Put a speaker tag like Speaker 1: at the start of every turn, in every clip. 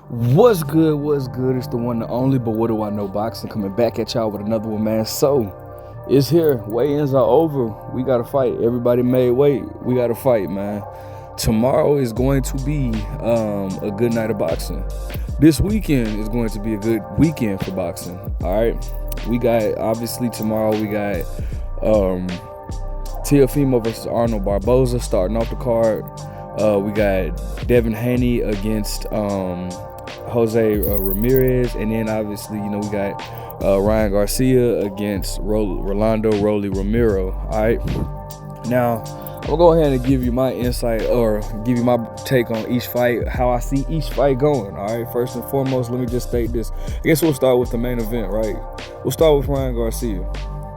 Speaker 1: What's good? What's good? It's the one and only, but what do I know? Boxing coming back at y'all with another one, man. So it's here. Weigh-ins are over. We got to fight. Everybody made weight. We got to fight, man. Tomorrow is going to be a good night of boxing. This weekend is going to be a good weekend for boxing. All right. We got, obviously, tomorrow we got Teofimo versus Arnold Barboza starting off the card. We got Devin Haney against Jose Ramirez, and then obviously, we got Ryan Garcia against Rolando Rolly Romero. All right. Now, I'm gonna go ahead and give you my insight or give you my take on each fight, how I see each fight going. All right. First and foremost, let me just state this. I guess we'll start with the main event, right? We'll start with Ryan Garcia.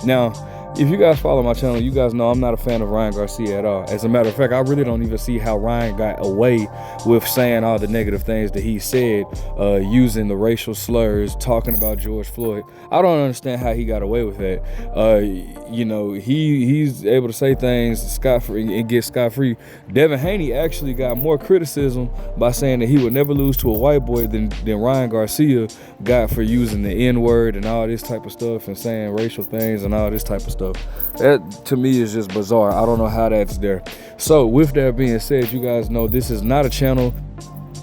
Speaker 1: Now, if you guys follow my channel, you guys know I'm not a fan of Ryan Garcia at all. As a matter of fact, I really don't even see how Ryan got away with saying all the negative things that he said, using the racial slurs, talking about George Floyd. I don't understand how he got away with that. He's able to say things scot-free and get scot-free. Devin Haney actually got more criticism by saying that he would never lose to a white boy than Ryan Garcia got for using the N-word and all this type of stuff and saying racial things and all this type of stuff. That to me is just bizarre. I don't know how that's there. So with that being said, you guys know this is not a channel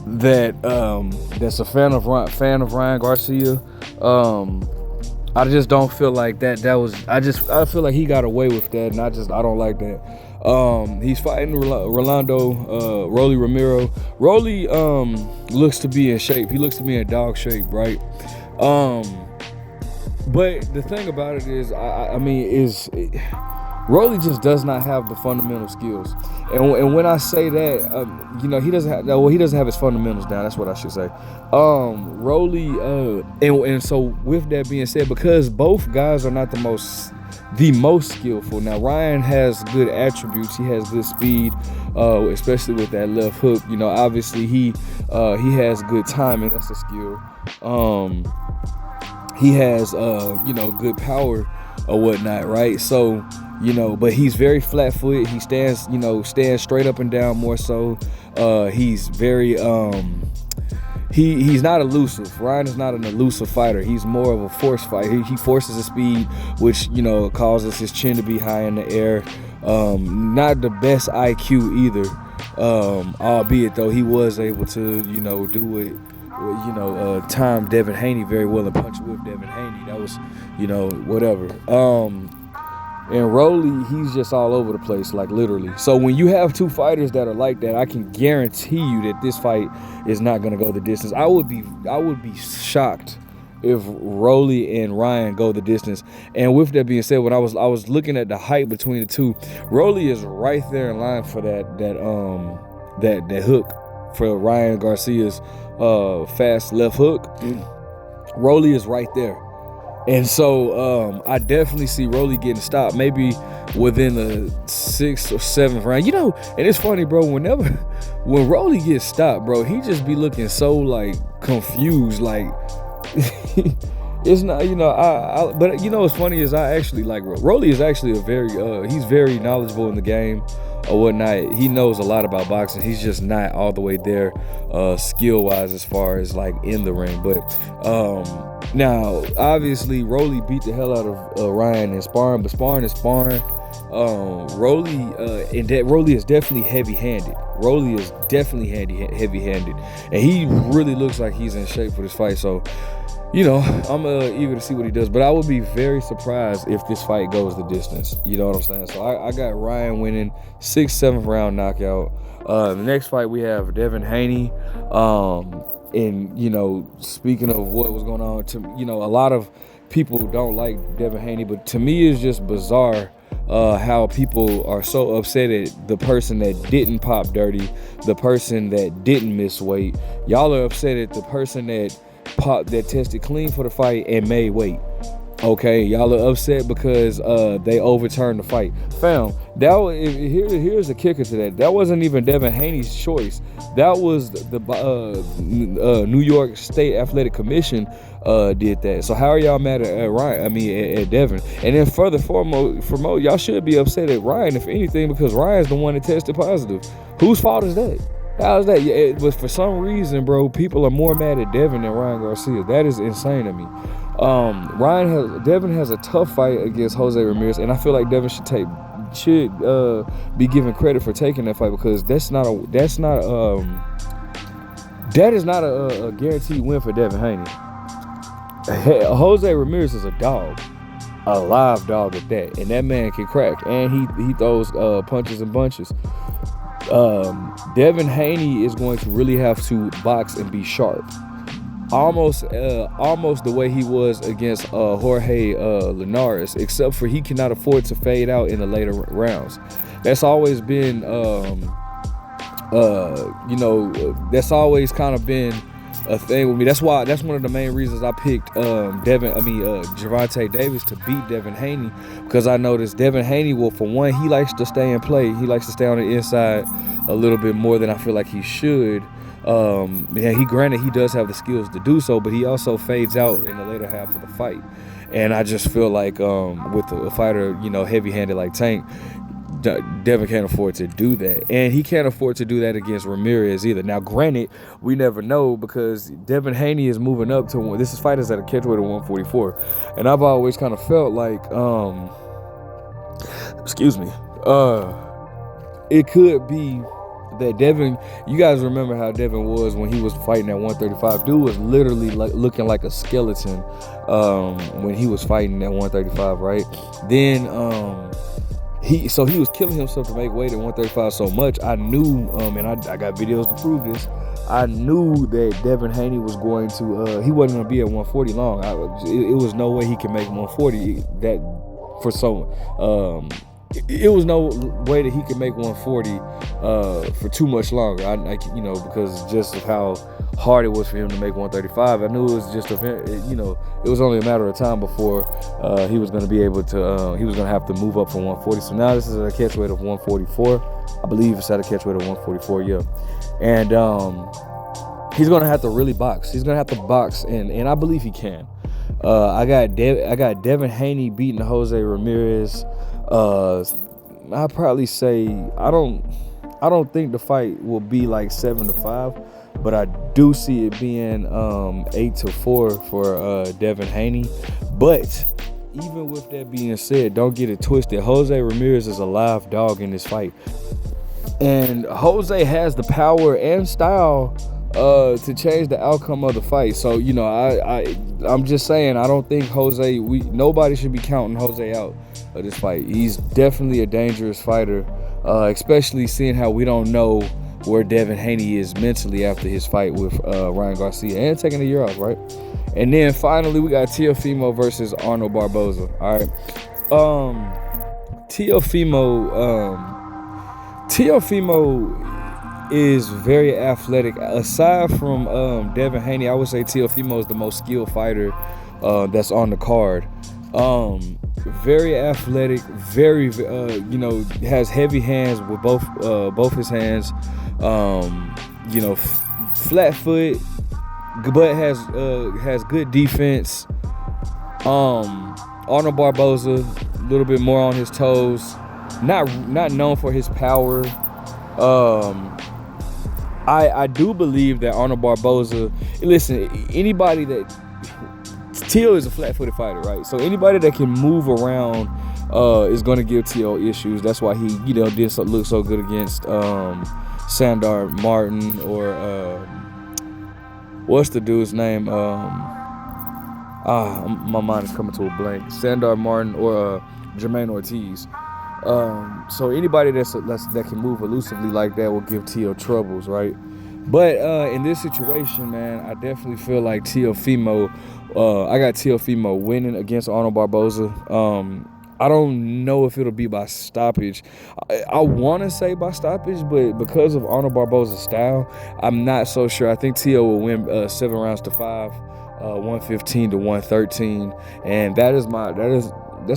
Speaker 1: that's a fan of Ryan Garcia. I just don't feel like that was I feel like he got away with that, and I don't like that. He's fighting Rolando Rolly Romero. Rolly looks to be in shape. He looks to be in dog shape, right? But the thing about it is, Rolly just does not have the fundamental skills. And when I say that, he doesn't have his fundamentals down. That's what I should say. Rolly, and so with that being said, because both guys are not the most skillful. Now, Ryan has good attributes. He has good speed, especially with that left hook. Obviously he has good timing. That's a skill. He has, good power or whatnot, right? So, but he's very flat-footed. He stands straight up and down more so. He's very, he's not elusive. Ryan is not an elusive fighter. He's more of a force fighter. He forces his speed, which, causes his chin to be high in the air. Not the best IQ either, albeit though he was able to, do it. Time Devin Haney very well and punch with Devin Haney. That was, whatever. And Rolly, he's just all over the place, like literally. So when you have two fighters that are like that, I can guarantee you that this fight is not gonna go the distance. I would be shocked if Rolly and Ryan go the distance. And with that being said, when I was looking at the height between the two, Rolly is right there in line for that hook for Ryan Garcia's fast left hook. Rolly is right there, and so I definitely see Rolly getting stopped, maybe within the 6th or 7th round. And it's funny, bro. When Rolly gets stopped, bro, he just be looking so like confused, like it's not, but what's funny is I actually like Rolly is actually he's very knowledgeable in the game or whatnot. He knows a lot about boxing. He's just not all the way there skill wise as far as like in the ring. But now obviously Rolly beat the hell out of Ryan in sparring, but sparring is sparring. Rolly is definitely heavy-handed. Rolly is definitely heavy-handed, and he really looks like he's in shape for this fight. So I'm eager to see what he does, but I would be very surprised if this fight goes the distance. You know what I'm saying? So I got Ryan winning 6th, 7th round knockout. The next fight we have Devin Haney. And speaking of what was going on, a lot of people don't like Devin Haney, but to me it's just bizarre how people are so upset at the person that didn't pop dirty, the person that didn't miss weight. Y'all are upset at the person that tested clean for the fight and made weight. Okay, y'all are upset because they overturned the fight. Fam, here's the kicker to that. That wasn't even Devin Haney's choice. That was the New York State Athletic Commission did that. So how are y'all mad at Ryan? At Devin? And then foremost, y'all should be upset at Ryan, if anything, because Ryan's the one that tested positive. Whose fault is that? How's that? Yeah, but for some reason, bro, people are more mad at Devin than Ryan Garcia. That is insane to me. Devin has a tough fight against Jose Ramirez, and I feel like Devin should be given credit for taking that fight, because that is not a guaranteed win for Devin Haney. Jose Ramirez is a dog, a live dog at that, and that man can crack, and he throws punches and bunches. Devin Haney is going to really have to box and be sharp, almost the way he was against Jorge Linares, except for he cannot afford to fade out in the later rounds. That's always been that's always kind of been a thing with me. That's one of the main reasons I picked Gervonta Davis to beat Devin Haney, because I noticed Devin Haney will, for one, he likes to stay in play. He likes to stay on the inside a little bit more than I feel like he should. Granted, he does have the skills to do so, but he also fades out in the later half of the fight. And I just feel like with a fighter, heavy-handed like Tank, Devin can't afford to do that, and he can't afford to do that against Ramirez either. Now, granted, we never know, because Devin Haney is moving up to this is fighters at a catchweight of 144, and I've always kind of felt like, it could be that Devin. You guys remember how Devin was when he was fighting at 135? Dude was literally looking like a skeleton when he was fighting at 135, right? Then he was killing himself to make weight at 135 so much. I knew, and I got videos to prove this, I knew that Devin Haney was going to, he wasn't going to be at 140 long. It was no way he could make 140 it was no way that he could make 140 for too much longer. Because just of how hard it was for him to make 135. I knew it was just it was only a matter of time before he was going to be able to. He was going to have to move up from 140. So now this is at a catchweight of 144. I believe it's at a catchweight of 144. Yeah, and he's going to have to really box. He's going to have to box, and I believe he can. I got Devin Haney beating Jose Ramirez. I'd probably say I don't think the fight will be like 7-5, but I do see it being 8-4 for Devin Haney. But even with that being said, don't get it twisted. Jose Ramirez is a live dog in this fight, and Jose has the power and style to change the outcome of the fight. So I'm just saying, I don't think nobody should be counting Jose out of this fight. He's definitely a dangerous fighter, especially seeing how we don't know where Devin Haney is mentally after his fight with Ryan Garcia and taking a year off, right? And then finally we got Teofimo versus Arnold Barboza. All right, Teofimo is very athletic. Aside from Devin Haney, I would say Teofimo is the most skilled fighter that's on the card. Very athletic, very has heavy hands with both his hands. Flat foot, but has good defense. Arnold Barboza, a little bit more on his toes. Not known for his power. I do believe that Arnold Barboza, listen, anybody that, Teo is a flat-footed fighter, right? So anybody that can move around is going to give Teo issues. That's why he, didn't look so good against Sandor Martin or what's the dude's name? My mind is coming to a blank. Sandor Martin or Jermaine Ortiz. So anybody that can move elusively like that will give Teo troubles, right? But in this situation, man, I definitely feel like Teofimo. I got Teofimo winning against Arnold Barboza. I don't know if it'll be by stoppage. I want to say by stoppage, but because of Arnold Barboza's style, I'm not so sure. I think Teo will win 7-5, 115-113, and that's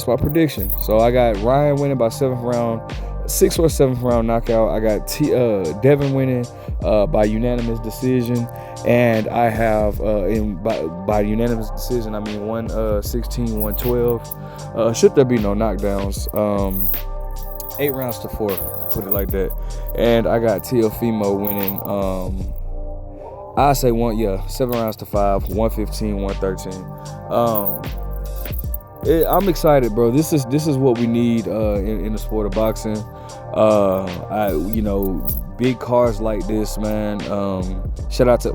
Speaker 1: my prediction. So I got Ryan winning by 6th or 7th round knockout. I got Devin winning by unanimous decision, and I have by unanimous decision, I mean 116, 112. Should there be no knockdowns? 8 rounds to 4, put it like that. And I got Teofimo winning. I say 7 rounds to 5, 115, 113. I'm excited, bro. This is what we need in the sport of boxing. Big cards like this, man. Shout out to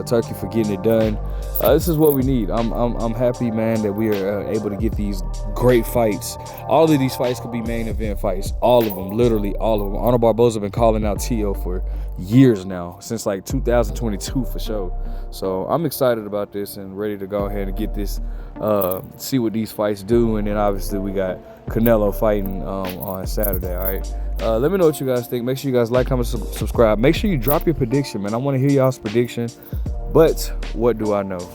Speaker 1: Turkey for getting it done. This is what we need. I'm happy, man, that we are able to get these great fights. All of these fights could be main event fights. All of them, literally all of them. Arnold Barboza been calling out Teo for years now, since like 2022 for sure. So I'm excited about this and ready to go ahead and get this, see what these fights do. And then obviously we got Canelo fighting on Saturday. All right. Let me know what you guys think. Make sure you guys like, comment, subscribe. Make sure you drop your prediction, man. I want to hear y'all's prediction. But what do I know?